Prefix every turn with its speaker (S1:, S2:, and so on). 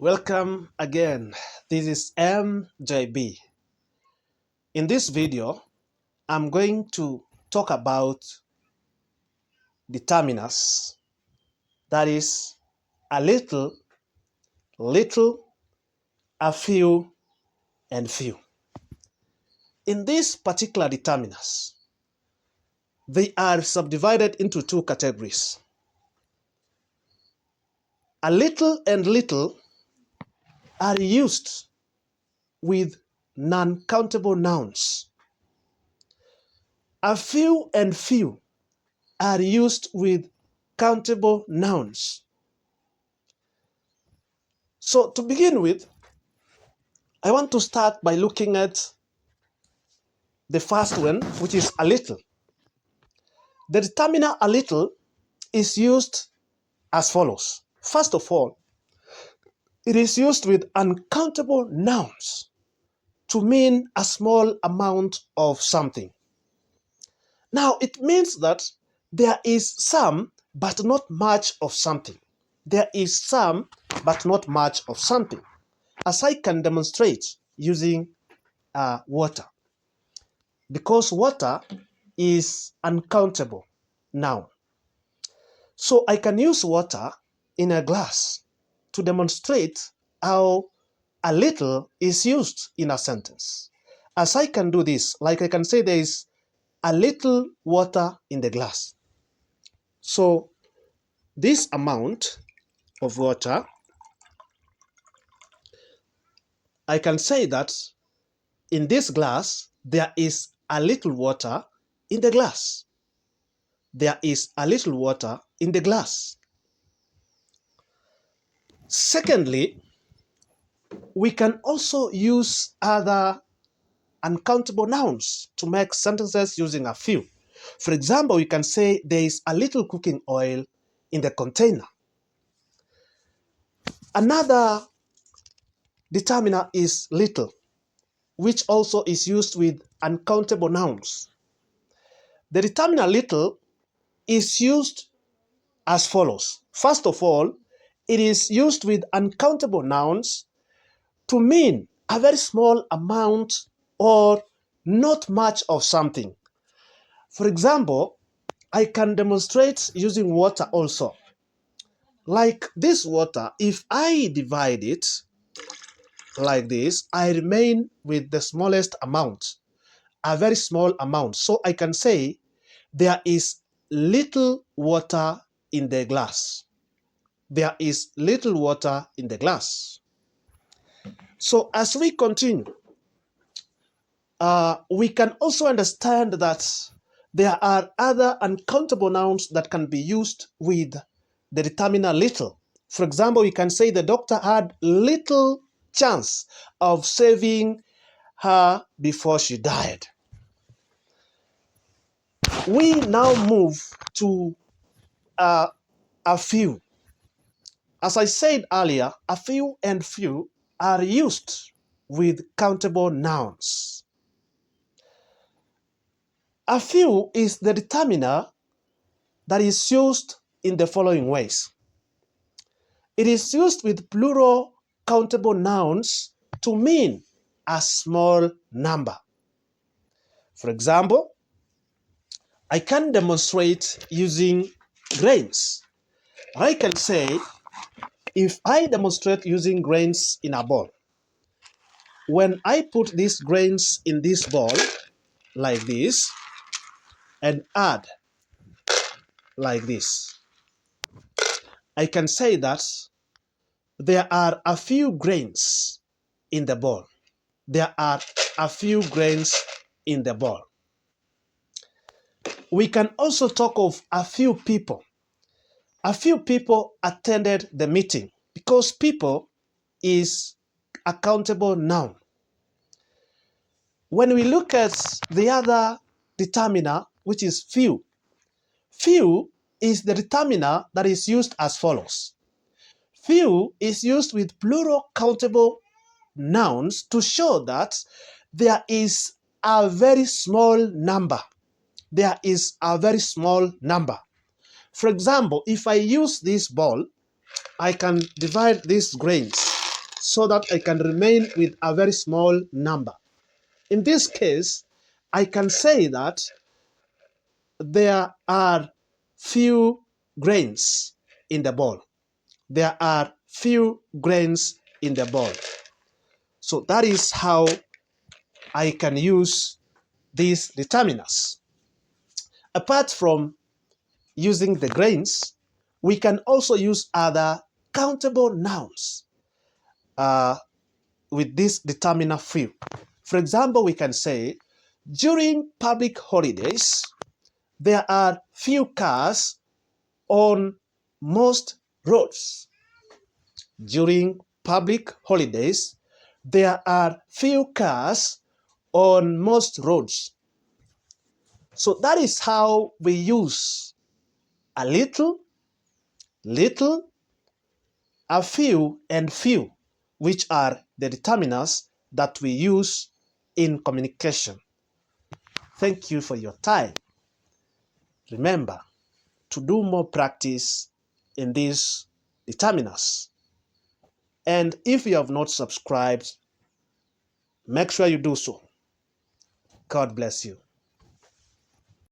S1: Welcome again. This is MJB. In this video, I'm going to talk about determiners. That is a little, a few, and few. In these particular determiners, they are subdivided into two categories. A little and little are used with non-countable nouns. A few and few are used with countable nouns. So to begin with, I want to start by looking at the first one, which is a little. The determiner a little is used as follows. First of all, it is used with uncountable nouns to mean a small amount of something. Now, it means that there is some but not much of something. There is some but not much of something, as I can demonstrate using water. Because water is uncountable noun. So I can use water in a glass to demonstrate how a little is used in a sentence. As I can do this, like I can say there is a little water in the glass. So this amount of water, I can say that in this glass, there is a little water in the glass. There is a little water in the glass. Secondly, we can also use other uncountable nouns to make sentences using a few. For example, we can say there is a little cooking oil in the container. Another determiner is little, which also is used with uncountable nouns. The determiner little is used as follows. First of all, it is used with uncountable nouns to mean a very small amount or not much of something. For example, I can demonstrate using water also. Like this water, if I divide it like this, I remain with the smallest amount, a very small amount. So I can say there is little water in the glass. There is little water in the glass. So as we continue, we can also understand that there are other uncountable nouns that can be used with the determiner little. For example, we can say the doctor had little chance of saving her before she died. We now move to a few. As I said earlier, a few and few are used with countable nouns. A few is the determiner that is used in the following ways. It is used with plural countable nouns to mean a small number. For example, I can demonstrate using grains. I can say, if I demonstrate using grains in a ball, when I put these grains in this ball, like this, and add like this, I can say that there are a few grains in the ball. There are a few grains in the ball. We can also talk of a few people. A few people attended the meeting because people is a countable noun. When we look at the other determiner, which is few, few is the determiner that is used as follows. Few is used with plural countable nouns to show that there is a very small number. There is a very small number. For example, if I use this ball, I can divide these grains so that I can remain with a very small number. In this case, I can say that there are few grains in the ball. There are few grains in the ball. So that is how I can use these determiners. Apart from using the grains, we can also use other countable nouns with this determiner few. For example, we can say, during public holidays, there are few cars on most roads. During public holidays, there are few cars on most roads. So that is how we use a little, little, a few, and few, which are the determiners that we use in communication. Thank you for your time. Remember to do more practice in these determiners. And if you have not subscribed, make sure you do so. God bless you.